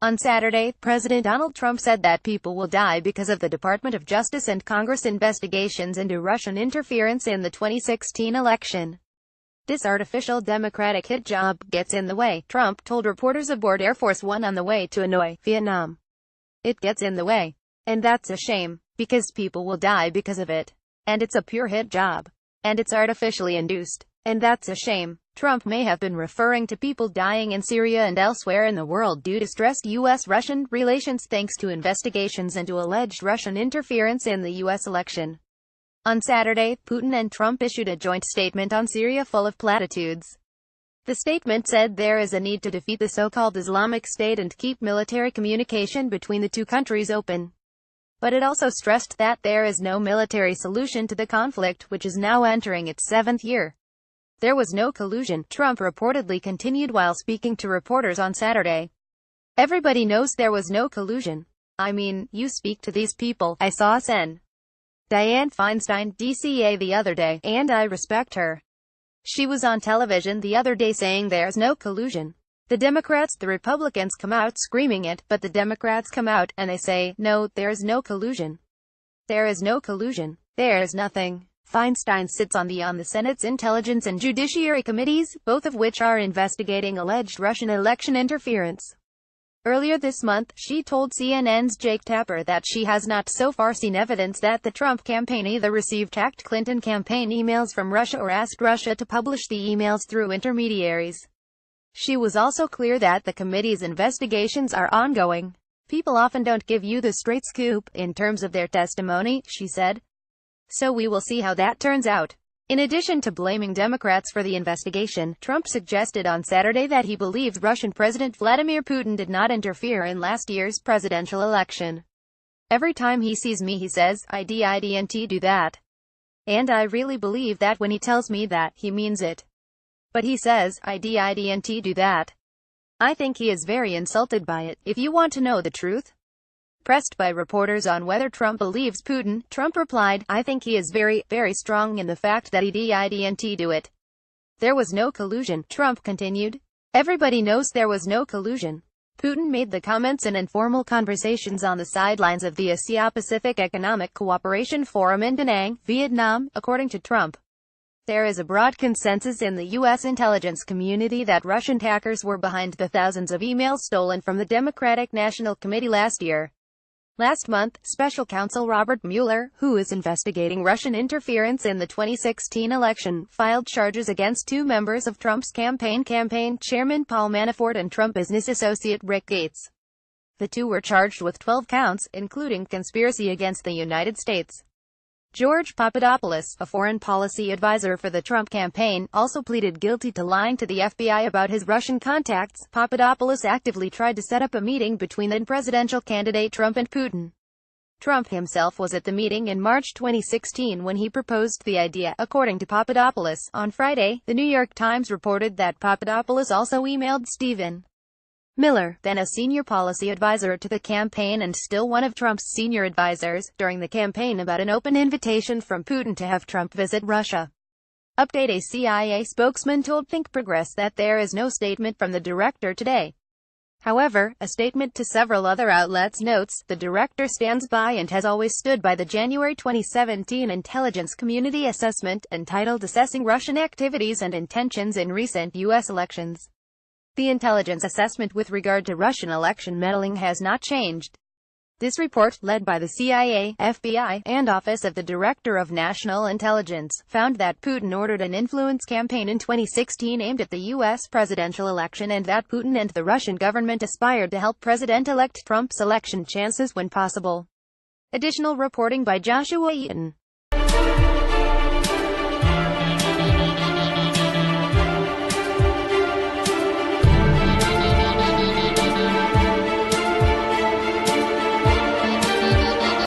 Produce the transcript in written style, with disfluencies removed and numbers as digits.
On Saturday, President Donald Trump said that people will die because of the Department of Justice and Congress investigations into Russian interference in the 2016 election. This artificial Democratic hit job gets in the way, Trump told reporters aboard Air Force One on the way to Hanoi, Vietnam. It gets in the way. And that's a shame, because people will die because of it. And it's a pure hit job. And it's artificially induced. And that's a shame. Trump may have been referring to people dying in Syria and elsewhere in the world due to stressed U.S.-Russian relations thanks to investigations into alleged Russian interference in the U.S. election. On Saturday, Putin and Trump issued a joint statement on Syria full of platitudes. The statement said there is a need to defeat the so-called Islamic State and keep military communication between the two countries open. But it also stressed that there is no military solution to the conflict, which is now entering its 7th year. There was no collusion, Trump reportedly continued while speaking to reporters on Saturday. Everybody knows there was no collusion. I mean, you speak to these people. I saw Sen. Dianne Feinstein, DCA the other day, and I respect her. She was on television the other day saying there's no collusion. The Democrats, the Republicans come out screaming it, but the Democrats come out, and they say, no, there's no collusion. There is no collusion. There's nothing. Feinstein sits on the Senate's Intelligence and Judiciary Committees, both of which are investigating alleged Russian election interference. Earlier this month, she told CNN's Jake Tapper that she has not so far seen evidence that the Trump campaign either received hacked Clinton campaign emails from Russia or asked Russia to publish the emails through intermediaries. She was also clear that the committee's investigations are ongoing. People often don't give you the straight scoop, in terms of their testimony, she said. So we will see how that turns out. In addition to blaming Democrats for the investigation, Trump suggested on Saturday that he believes Russian President Vladimir Putin did not interfere in last year's presidential election. Every time he sees me he says, I didn't do that. And I really believe that when he tells me that, he means it. But he says, I didn't do that. I think he is very insulted by it. If you want to know the truth. Pressed by reporters on whether Trump believes Putin, Trump replied, I think he is very, very strong in the fact that he didn't do it. There was no collusion, Trump continued. Everybody knows there was no collusion. Putin made the comments in informal conversations on the sidelines of the Asia-Pacific Economic Cooperation Forum in Da Nang, Vietnam, according to Trump. There is a broad consensus in the U.S. intelligence community that Russian hackers were behind the thousands of emails stolen from the Democratic National Committee last year. Last month, Special Counsel Robert Mueller, who is investigating Russian interference in the 2016 election, filed charges against two members of Trump's campaign chairman Paul Manafort and Trump business associate Rick Gates. The two were charged with 12 counts, including conspiracy against the United States. George Papadopoulos, a foreign policy advisor for the Trump campaign, also pleaded guilty to lying to the FBI about his Russian contacts. Papadopoulos actively tried to set up a meeting between then presidential candidate Trump and Putin. Trump himself was at the meeting in March 2016 when he proposed the idea, according to Papadopoulos. On Friday, The New York Times reported that Papadopoulos also emailed Stephen Miller, then a senior policy advisor to the campaign and still one of Trump's senior advisors, during the campaign about an open invitation from Putin to have Trump visit Russia. Update: a CIA spokesman told Think Progress that there is no statement from the director today. However, a statement to several other outlets notes, the director stands by and has always stood by the January 2017 intelligence community assessment, entitled Assessing Russian Activities and Intentions in Recent U.S. Elections. The intelligence assessment with regard to Russian election meddling has not changed. This report, led by the CIA, FBI, and Office of the Director of National Intelligence, found that Putin ordered an influence campaign in 2016 aimed at the U.S. presidential election and that Putin and the Russian government aspired to help President-elect Trump's election chances when possible. Additional reporting by Joshua Eaton.